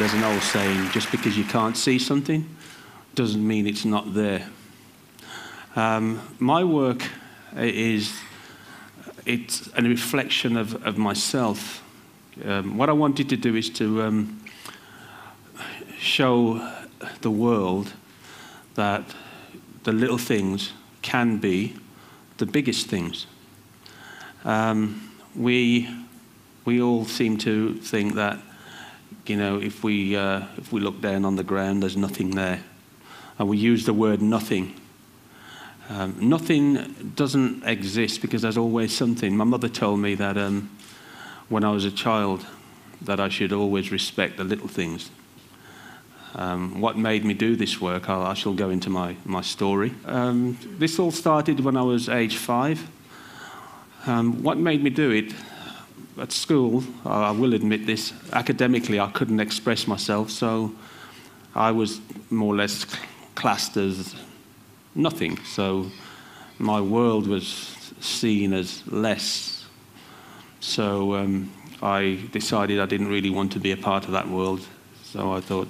there's an old saying, just because you can't see something doesn't mean it's not there. My work it's a reflection of myself. What I wanted to do is to show the world that the little things can be the biggest things. We all seem to think that, you know, if we look down on the ground, there's nothing there. And we use the word nothing. Nothing doesn't exist because there's always something. My mother told me that when I was a child, that I should always respect the little things. What made me do this work, I shall go into my story. This all started when I was age 5. What made me do it? At school, I will admit this, academically I couldn't express myself, so I was more or less classed as nothing. So my world was seen as less. So I decided I didn't really want to be a part of that world. So I thought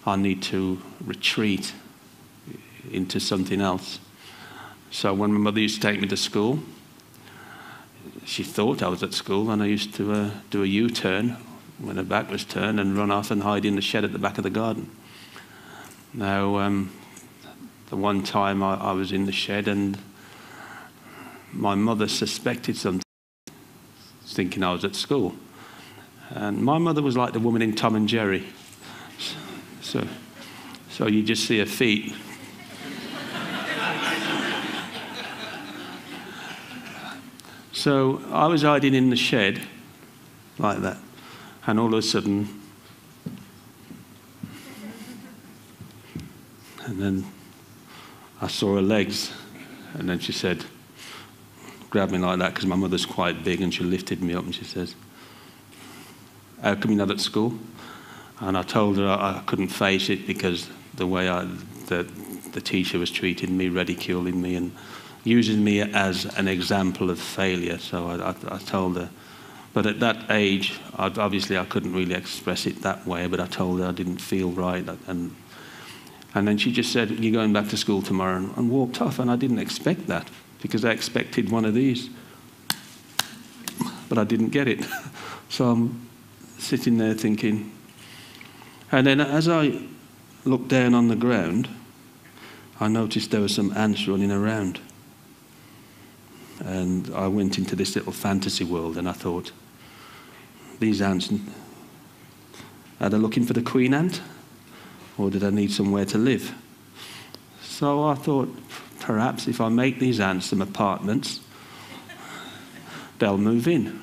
I need to retreat into something else. So when my mother used to take me to school, she thought I was at school, and I used to do a U-turn when her back was turned and run off and hide in the shed at the back of the garden. Now, the one time I was in the shed and my mother suspected something, thinking I was at school. And my mother was like the woman in Tom and Jerry. So you just see her feet. So I was hiding in the shed, like that, and all of a sudden, and then I saw her legs, and then she said, grabbed me like that, because my mother's quite big, and she lifted me up and she says, "How come you're not at school?" And I told her I couldn't face it because the way the teacher was treating me, ridiculing me, and using me as an example of failure. So I told her. But at that age, obviously I couldn't really express it that way, but I told her I didn't feel right. And then she just said, "You're going back to school tomorrow," and walked off. And I didn't expect that, because I expected one of these. But I didn't get it. So I'm sitting there thinking. And then as I looked down on the ground, I noticed there were some ants running around. And I went into this little fantasy world, and I thought, these ants, are they looking for the queen ant? Or did I need somewhere to live? So I thought, perhaps if I make these ants some apartments, they'll move in.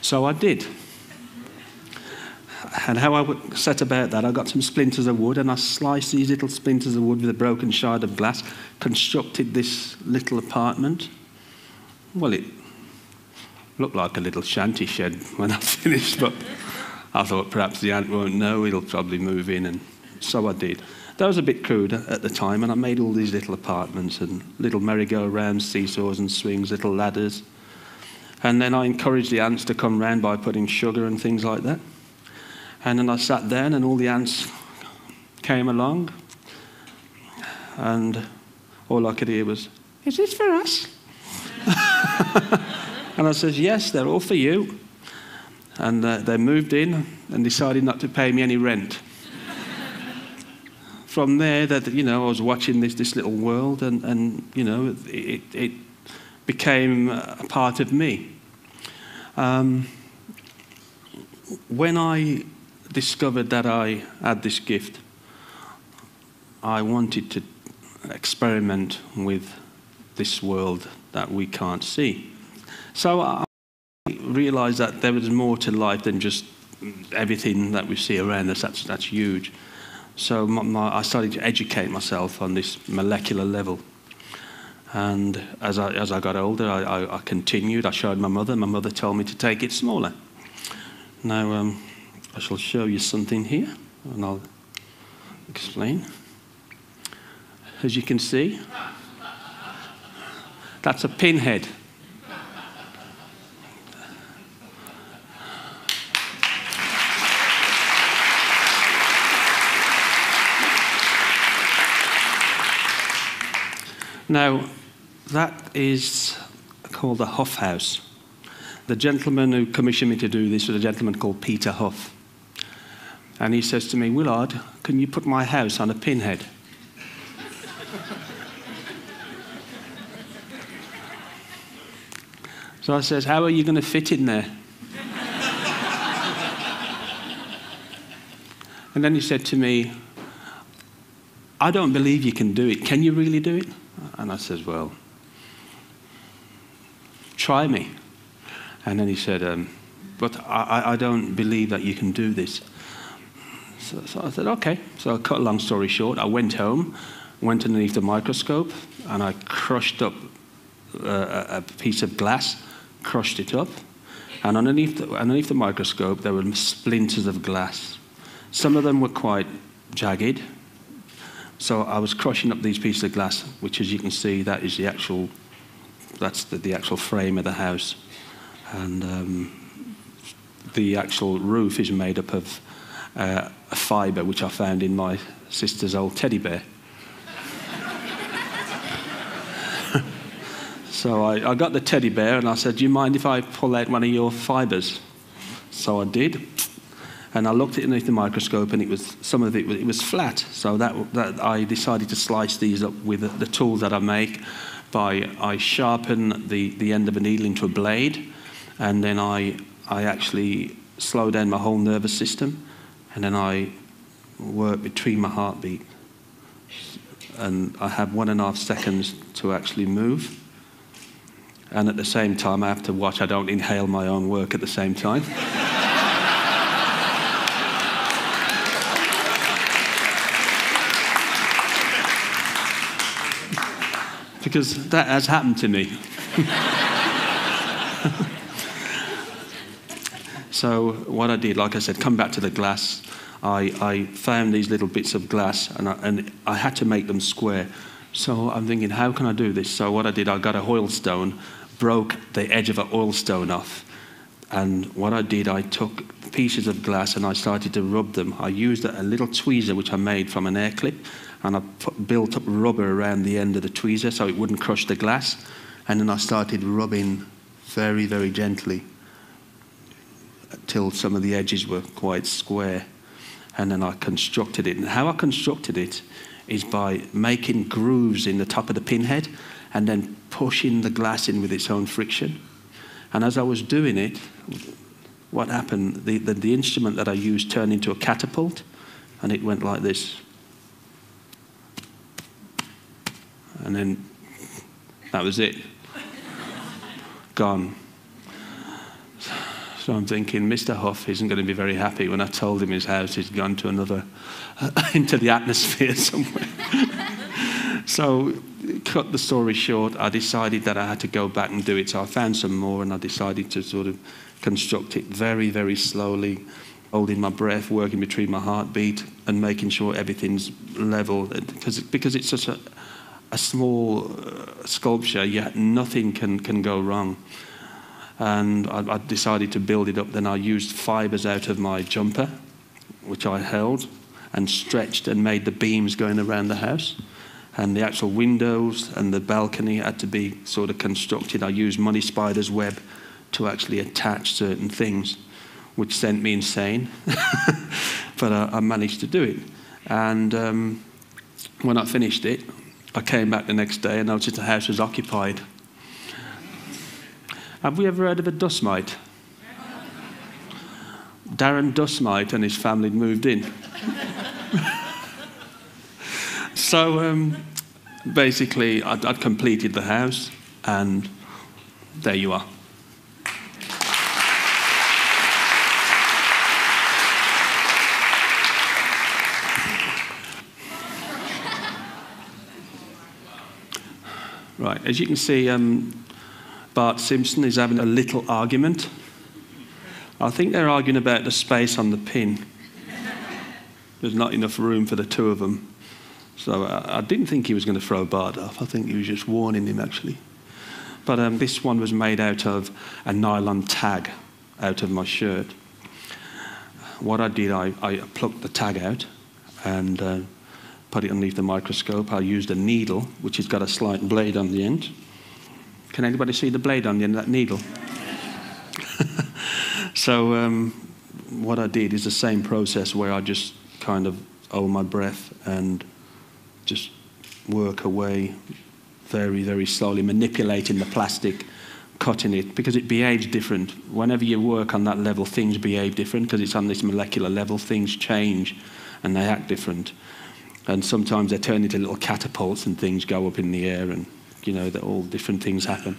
So I did. And how I set about that, I got some splinters of wood, and I sliced these little splinters of wood with a broken shard of glass, constructed this little apartment. Well, it looked like a little shanty shed when I finished, but I thought perhaps the ant won't know, it'll probably move in, and so I did. That was a bit crude at the time, and I made all these little apartments and little merry-go-rounds, seesaws and swings, little ladders. And then I encouraged the ants to come round by putting sugar and things like that. And then I sat down, and all the ants came along, and all I could hear was, "Is this for us?" And I says, "Yes, they're all for you." And they moved in and decided not to pay me any rent. From there, I was watching this little world, and it became a part of me. When I discovered that I had this gift, I wanted to experiment with this world that we can't see. So I realized that there was more to life than just everything that we see around us. That's huge. So I started to educate myself on this molecular level. And as I got older, I continued. I showed my mother. My mother told me to take it smaller. Now, I shall show you something here, and I'll explain. As you can see, that's a pinhead. Now, that is called the Huff House. The gentleman who commissioned me to do this was a gentleman called Peter Huff. And he says to me, "Willard, can you put my house on a pinhead?" So I says, "How are you going to fit in there?" And then he said to me, "I don't believe you can do it. Can you really do it?" And I says, "Well, try me." And then he said, "But I don't believe that you can do this." So I said, "Okay." So I cut a long story short, I went home, went underneath the microscope, and I crushed up a piece of glass, crushed it up, and underneath the microscope there were splinters of glass. Some of them were quite jagged. So I was crushing up these pieces of glass, which, as you can see, that's the actual frame of the house. And the actual roof is made up of a fibre which I found in my sister's old teddy bear. So I got the teddy bear and I said, "Do you mind if I pull out one of your fibres?" So I did. And I looked at it underneath the microscope, and some of it was flat. So that I decided to slice these up with the tools that I make. I sharpen the end of a needle into a blade, and then I actually slow down my whole nervous system, and then I work between my heartbeat. And I have 1.5 seconds to actually move. And at the same time, I have to watch I don't inhale my own work at the same time. Because that has happened to me. So what I did, like I said, come back to the glass. I found these little bits of glass, and I had to make them square. So I'm thinking, how can I do this? So what I did, I got a oil stone, broke the edge of an oil stone off. And what I did, I took pieces of glass and I started to rub them. I used a little tweezer which I made from an air clip, and I built up rubber around the end of the tweezer so it wouldn't crush the glass. And then I started rubbing very, very gently till some of the edges were quite square. And then I constructed it. And how I constructed it is by making grooves in the top of the pinhead and then pushing the glass in with its own friction. And as I was doing it, what happened, the instrument that I used turned into a catapult, and it went like this. And then that was it. Gone. So I'm thinking, Mr. Huff isn't going to be very happy when I told him his house has gone to into the atmosphere somewhere. So, cut the story short, I decided that I had to go back and do it. So I found some more, and I decided to sort of construct it very, very slowly, holding my breath, working between my heartbeat, and making sure everything's level. Because it's such a small sculpture, yet nothing can go wrong. And I decided to build it up. Then I used fibres out of my jumper, which I held and stretched and made the beams going around the house. And the actual windows and the balcony had to be sort of constructed. I used money spider's web to actually attach certain things, which sent me insane. But I managed to do it. And when I finished it, I came back the next day and noticed the house was occupied. Have we ever heard of a dust mite? Darren Dustmite and his family had moved in. So basically, I'd completed the house, and there you are. Right, as you can see, Bart Simpson is having a little argument. I think they're arguing about the space on the pin. There's not enough room for the two of them. So I didn't think he was going to throw Bart off. I think he was just warning him, actually. But this one was made out of a nylon tag out of my shirt. What I did, I plucked the tag out and put it underneath the microscope. I used a needle, which has got a slight blade on the end. Can anybody see the blade on the end of that needle? So what I did is the same process where I just kind of hold my breath and just work away very, very slowly, manipulating the plastic, cutting it, because it behaves different. Whenever you work on that level, things behave different because it's on this molecular level. Things change and they act different. And sometimes they turn into little catapults and things go up in the air and, you know, all different things happen.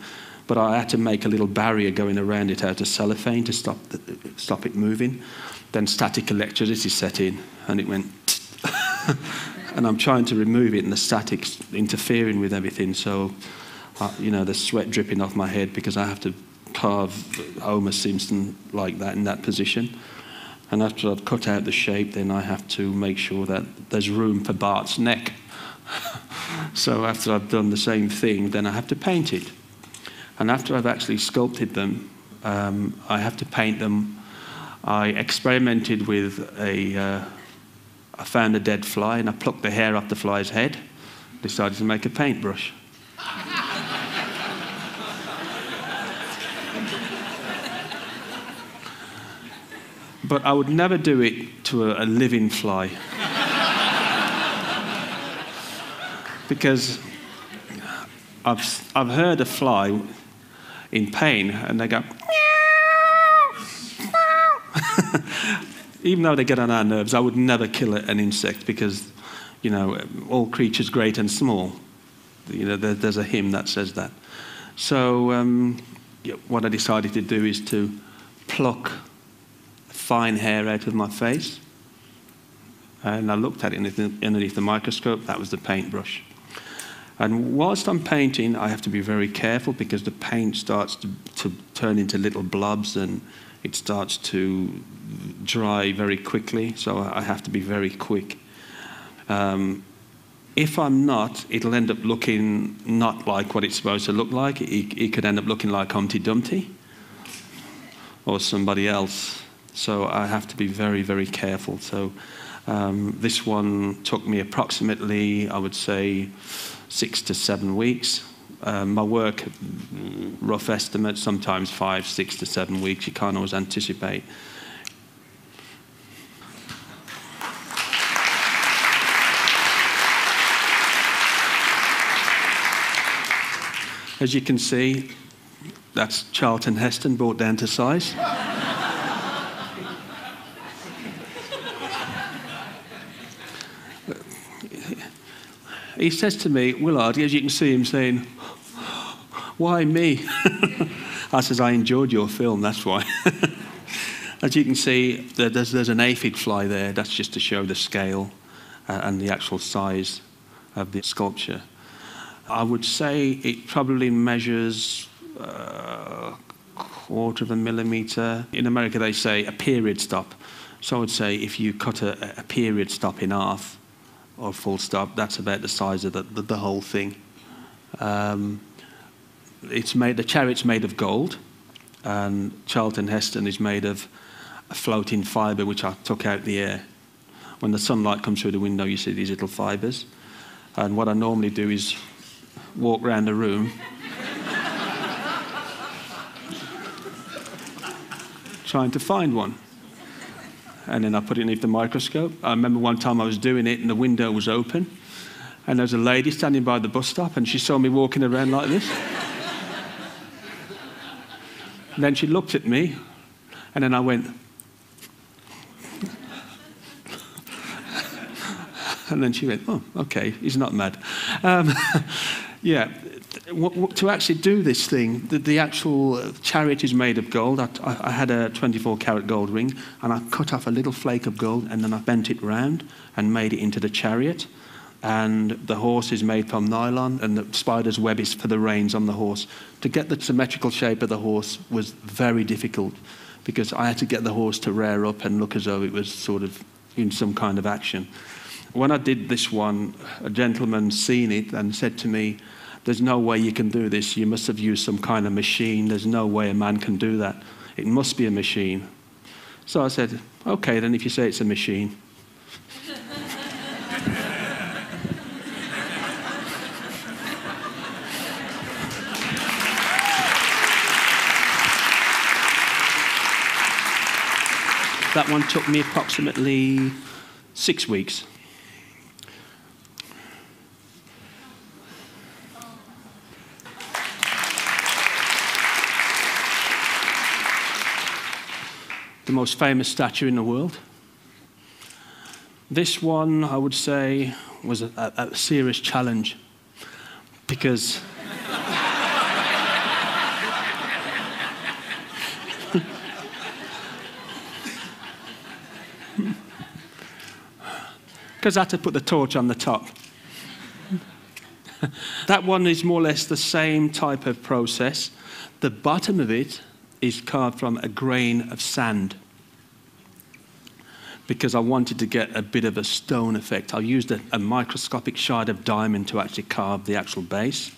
But I had to make a little barrier going around it out of cellophane to stop it moving. Then static electricity set in and it went and I'm trying to remove it and the static's interfering with everything. So, you know, there's sweat dripping off my head because I have to carve Homer Simpson like that in that position. And after I've cut out the shape, then I have to make sure that there's room for Bart's neck. So after I've done the same thing, then I have to paint it. And after I've actually sculpted them, I have to paint them. I experimented with I found a dead fly and I plucked the hair off the fly's head, decided to make a paintbrush. But I would never do it to a living fly. Because I've heard a fly in pain and they go, even though they get on our nerves, I would never kill an insect because, you know, all creatures great and small. You know, there's a hymn that says that. So what I decided to do is to pluck fine hair out of my face. And I looked at it underneath the microscope. That was the paintbrush. And whilst I'm painting, I have to be very careful because the paint starts to turn into little blobs and it starts to dry very quickly, so I have to be very quick. If I'm not, it'll end up looking not like what it's supposed to look like. It could end up looking like Humpty Dumpty or somebody else. So I have to be very, very careful. So this one took me approximately, I would say, 6 to 7 weeks. My work, rough estimate, sometimes 5, 6 to 7 weeks. You can't always anticipate. As you can see, that's Charlton Heston brought down to size. He says to me, Willard, as you can see him saying, why me? I says, I enjoyed your film, that's why. As you can see, there's an aphid fly there. That's just to show the scale and the actual size of the sculpture. I would say it probably measures a 1/4 millimeter. In America, they say a period stop. So I would say if you cut a period stop in half, or full stop, that's about the size of the whole thing. The chariot's made of gold, and Charlton Heston is made of a floating fibre which I took out the air. When the sunlight comes through the window, you see these little fibres. And what I normally do is walk around the room trying to find one. And then I put it underneath the microscope. I remember one time I was doing it and the window was open and there was a lady standing by the bus stop and she saw me walking around like this. And then she looked at me and then I went and then she went, oh, okay, he's not mad. Yeah, to actually do this thing, the actual chariot is made of gold. I had a 24-carat gold ring, and I cut off a little flake of gold, and then I bent it round and made it into the chariot. And the horse is made from nylon, and the spider's web is for the reins on the horse. To get the symmetrical shape of the horse was very difficult, because I had to get the horse to rear up and look as though it was sort of in some kind of action. When I did this one, a gentleman seen it and said to me, there's no way you can do this. You must have used some kind of machine. There's no way a man can do that. It must be a machine. So I said, okay, then if you say it's a machine. That one took me approximately 6 weeks. The most famous statue in the world. This one, I would say, was a serious challenge because I had to put the torch on the top. That one is more or less the same type of process. The bottom of it is carved from a grain of sand because I wanted to get a bit of a stone effect. I used a microscopic shard of diamond to actually carve the actual base.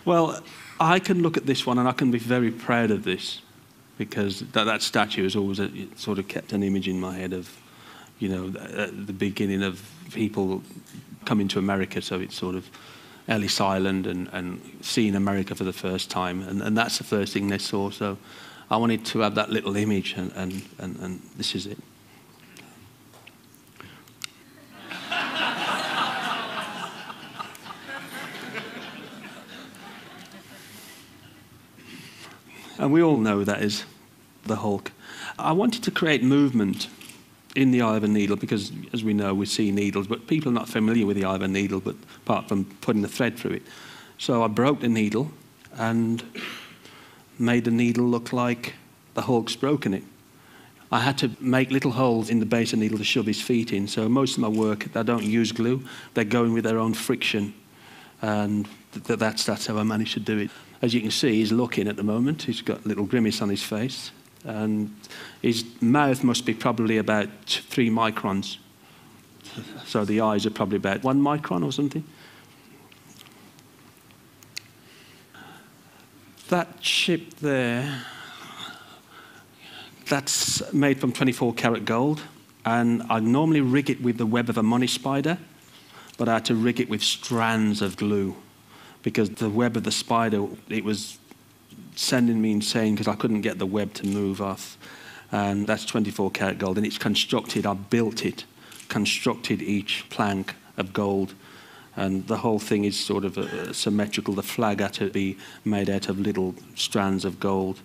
Well, I can look at this one and I can be very proud of this because that statue has always sort of kept an image in my head of, you know, the beginning of people coming to America, so it's sort of Ellis Island and seeing America for the first time, and that's the first thing they saw, so I wanted to have that little image, and this is it. And we all know that is the Hulk. I wanted to create movement in the eye of a needle because, as we know, we see needles, but people are not familiar with the eye of a needle, but apart from putting the thread through it. So I broke the needle and made the needle look like the Hulk's broken it. I had to make little holes in the base of the needle to shove his feet in, so most of my work, I don't use glue, they're going with their own friction, and that's how I managed to do it. As you can see, he's looking at the moment, he's got a little grimace on his face, and his mouth must be probably about 3 microns. So the eyes are probably about 1 micron or something. That chip there, that's made from 24 karat gold, and I normally rig it with the web of a money spider, but I had to rig it with strands of glue because the web of the spider, it was sending me insane because I couldn't get the web to move off. And that's 24 karat gold, and it's constructed, I built it, constructed each plank of gold, and the whole thing is sort of symmetrical. The flag had to be made out of little strands of gold.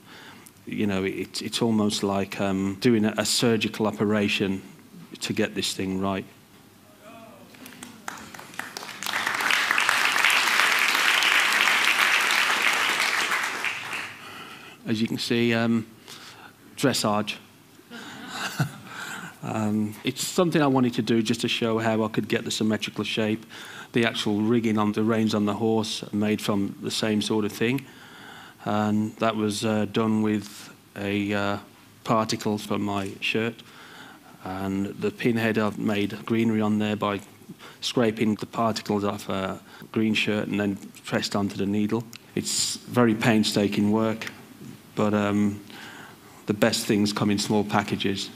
You know, it's almost like doing a surgical operation to get this thing right. As you can see, dressage. It's something I wanted to do just to show how I could get the symmetrical shape. The actual rigging on the reins on the horse made from the same sort of thing. And that was done with a particles from my shirt. And the pinhead, I've made greenery on there by scraping the particles off a green shirt and then pressed onto the needle. It's very painstaking work. But the best things come in small packages.